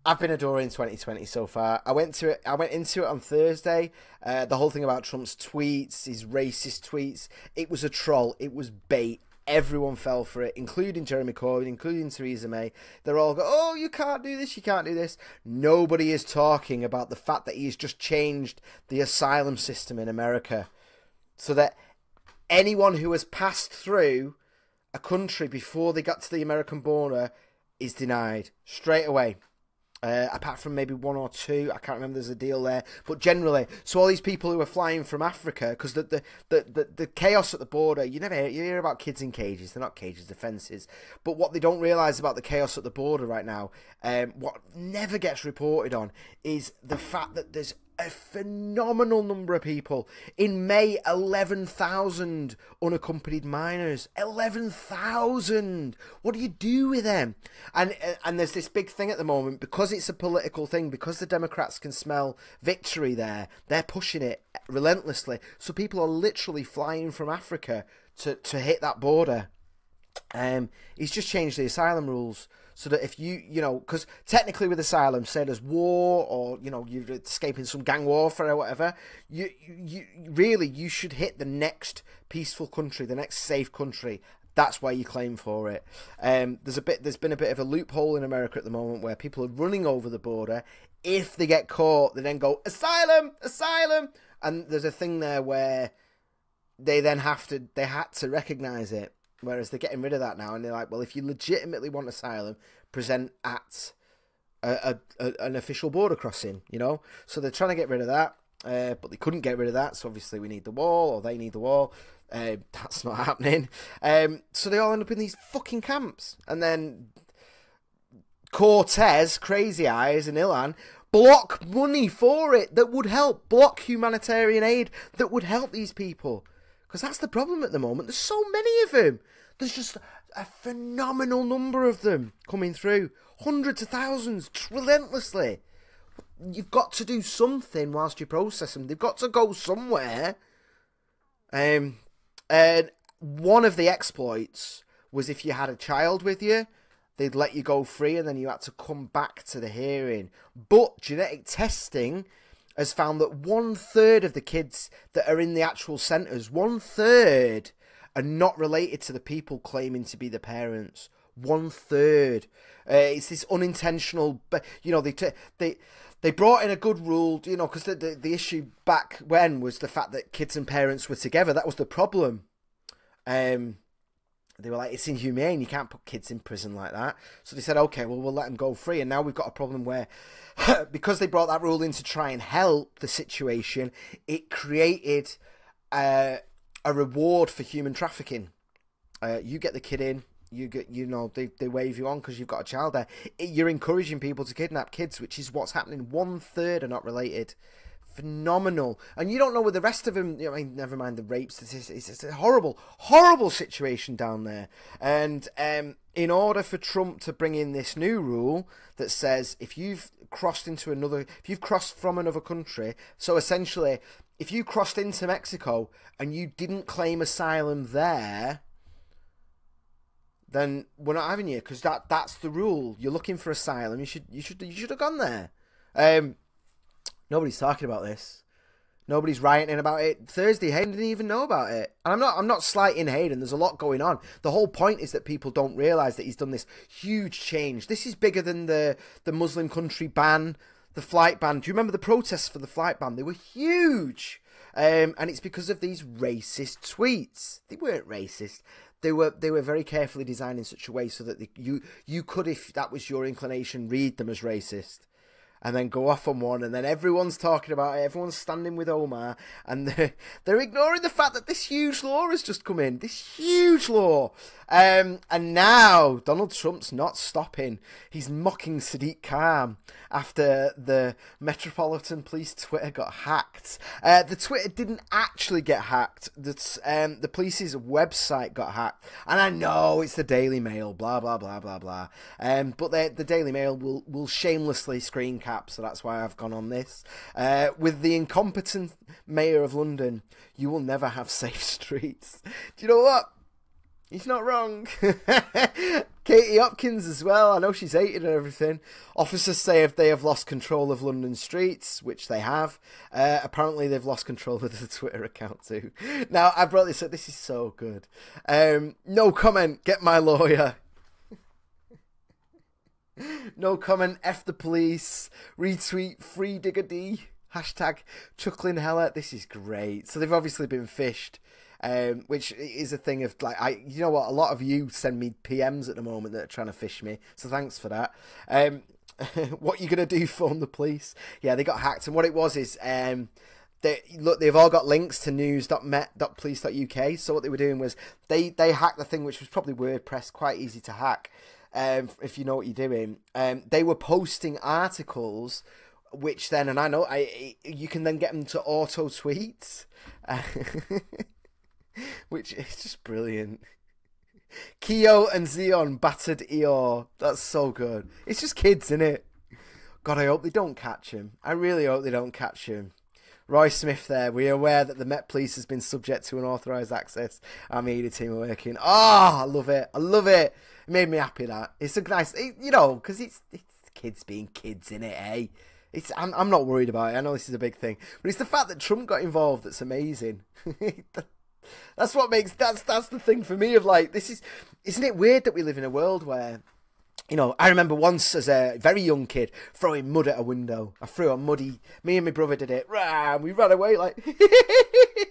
I've been adoring 2020 so far. I went into it on Thursday. The whole thing about Trump's tweets, his racist tweets, it was a troll. It was bait. Everyone fell for it, including Jeremy Corbyn, including Theresa May. They're all go, oh, you can't do this, you can't do this. Nobody is talking about the fact that he's just changed the asylum system in America so that anyone who has passed through a country before they got to the American border is denied straight away. Apart from maybe one or two, I can't remember. There's a deal there, but generally, so all these people who are flying from Africa, because the chaos at the border, you hear about kids in cages. They're not cages, they're fences. But what they don't realise about the chaos at the border right now, what never gets reported on, is the fact that there's a phenomenal number of people. In May, 11,000 unaccompanied minors. 11,000! What do you do with them? And there's this big thing at the moment, because it's a political thing, because the Democrats can smell victory there, they're pushing it relentlessly. So people are literally flying from Africa to hit that border. He's just changed the asylum rules so that if because technically with asylum, say there's war or you're escaping some gang warfare or whatever, you really should hit the next peaceful country, the next safe country. That's why you claim for it. There's been a bit of a loophole in America at the moment where people are running over the border. If they get caught, they then go asylum, asylum, and there's a thing there where they had to recognise it. Whereas they're getting rid of that now, and they're like, well, if you legitimately want asylum, present at an official border crossing, So they're trying to get rid of that, but they couldn't get rid of that, so obviously we need the wall, or they need the wall. That's not happening. So they all end up in these fucking camps. And then Cortez, Crazy Eyes, and Ilan block money for it that would help, block humanitarian aid that would help these people. Because that's the problem at the moment. There's so many of them. There's just a phenomenal number of them coming through. Hundreds of thousands, relentlessly. You've got to do something whilst you process them. They've got to go somewhere. And one of the exploits was if you had a child with you, they'd let you go free and then you had to come back to the hearing. But genetic testing has found that 1/3 of the kids that are in the actual centres, 1/3 are not related to the people claiming to be the parents. 1/3. It's this unintentional, they brought in a good rule, because the issue back when was the fact that kids and parents were together. That was the problem. They were like, it's inhumane, you can't put kids in prison like that. So they said, okay, well, we'll let them go free. And now we've got a problem where, because they brought that rule in to try and help the situation, it created a reward for human trafficking. You get the kid in, they wave you on because you've got a child there. You're encouraging people to kidnap kids, which is what's happening. 1/3 are not related. Phenomenal. And you don't know with the rest of them, never mind the rapes. It's a horrible, horrible situation down there. And in order for Trump to bring in this new rule that says if you've crossed from another country, so essentially if you crossed into Mexico and you didn't claim asylum there, then we're not having you, because that's the rule. You're looking for asylum. You should have gone there. Nobody's talking about this. Nobody's rioting about it. Thursday, Hayden didn't even know about it. And I'm not slighting Hayden. There's a lot going on. The whole point is that people don't realise that he's done this huge change. This is bigger than the Muslim country ban, the flight ban. Do you remember the protests for the flight ban? They were huge. And it's because of these racist tweets. They weren't racist. They were very carefully designed in such a way so that you could, if that was your inclination, read them as racist. And then go off on one, and then everyone's talking about it, everyone's standing with Omar, and they're ignoring the fact that this huge law has just come in, this huge law. And now Donald Trump's not stopping. He's mocking Sadiq Khan after the Metropolitan Police Twitter got hacked. The Twitter didn't actually get hacked. The police's website got hacked. And I know it's the Daily Mail, blah, blah, blah, blah, blah. But the Daily Mail will shamelessly screen cap, so that's why I've gone on this. With the incompetent mayor of London, you will never have safe streets. Do you know what? He's not wrong. Katie Hopkins as well. I know she's hated and everything. Officers say if they have lost control of London streets, which they have. Apparently they've lost control of the Twitter account too. Now, I brought this up. This is so good. No comment. Get my lawyer. No comment. F the police. Retweet. Free Digger D. Hashtag chuckling hella. This is great. So they've obviously been fished. Which is a thing of like, you know what, a lot of you send me PMs at the moment that are trying to fish me, so thanks for that. What you gonna do? Phone the police? Yeah, they got hacked, and what it was is they've all got links to news.met.police.uk. So what they were doing was they hacked the thing, which was probably WordPress, quite easy to hack if you know what you're doing. They were posting articles, which then, and I know you can then get them to auto tweet. Which is just brilliant. Keo and Xeon battered Eeyore. That's so good. It's just kids, innit? God, I hope they don't catch him. I really hope they don't catch him. Roy Smith there. We are aware that the Met Police has been subject to unauthorised access. Our media team are working. Oh, I love it. I love it. It made me happy, that. It's a nice, you know, because it's kids being kids, innit, eh? I'm not worried about it. I know this is a big thing. But it's the fact that Trump got involved that's amazing. That's what makes that's the thing for me of like, isn't it weird that we live in a world where, you know, I remember once as a very young kid throwing mud at a window. I threw a muddy, me and my brother did it, and we ran away like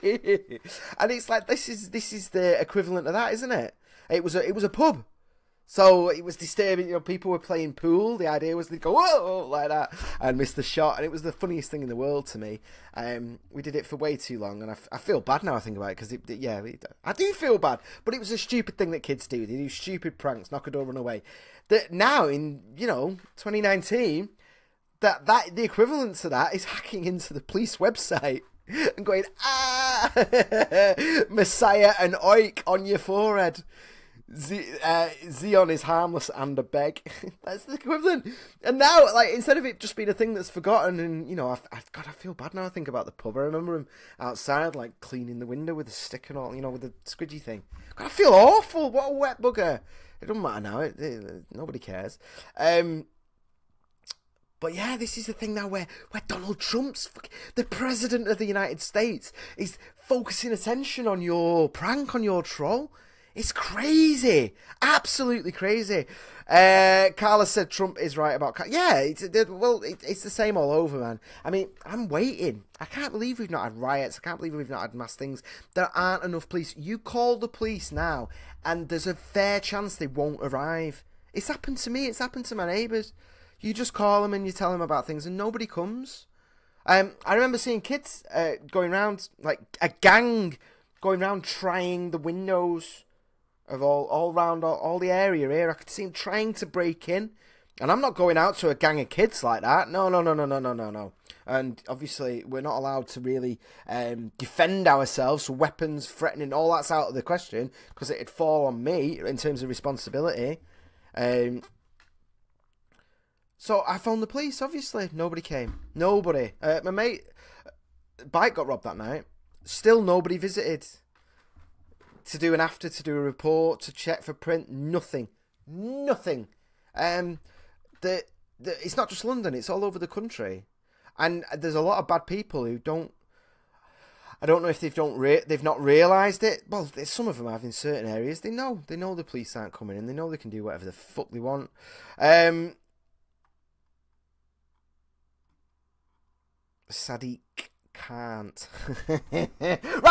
and it's like this is the equivalent of that, isn't it? It was a pub. So it was disturbing, you know, people were playing pool. The idea was they'd go, whoa, like that, and miss the shot. And it was the funniest thing in the world to me. We did it for way too long, and I feel bad now I think about it, because, I do feel bad. But it was a stupid thing that kids do. They do stupid pranks, knock a door, run away. That now, in, 2019, that the equivalent to that is hacking into the police website and going, Messiah and oik on your forehead. Xeon is harmless and a beg. That's the equivalent. And now, like, instead of it just being a thing that's forgotten, and I feel bad now I think about the pub. I remember him outside, like, cleaning the window with a stick and all, with the squidgy thing. God, I feel awful. What a wet bugger. It doesn't matter now. Nobody cares. But yeah, this is the thing now where Donald Trump's the president of the United States is focusing attention on your prank, on your troll. It's crazy. Absolutely crazy. Carla said Trump is right about... Yeah, it's the same all over, man. I mean, I'm waiting. I can't believe we've not had riots. I can't believe we've not had mass things. There aren't enough police. You call the police now, and there's a fair chance they won't arrive. It's happened to me. It's happened to my neighbours. You just call them and you tell them about things, and nobody comes. I remember seeing kids going around, like a gang going around trying the windows of all around all the area here. I could see him trying to break in, and I'm not going out to a gang of kids like that. No. And obviously, we're not allowed to really defend ourselves. So weapons, threatening, all that's out of the question, because it'd fall on me in terms of responsibility. So I phoned the police. Obviously, nobody came. Nobody. My mate bike got robbed that night. Still, nobody visited. To do a report, to check for print, nothing. It's not just London, it's all over the country. And there's a lot of bad people who don't, I don't know if they've not realised it. Well, some of them have in certain areas. They know the police aren't coming in, they know they can do whatever the fuck they want. Sadiq can't. Right.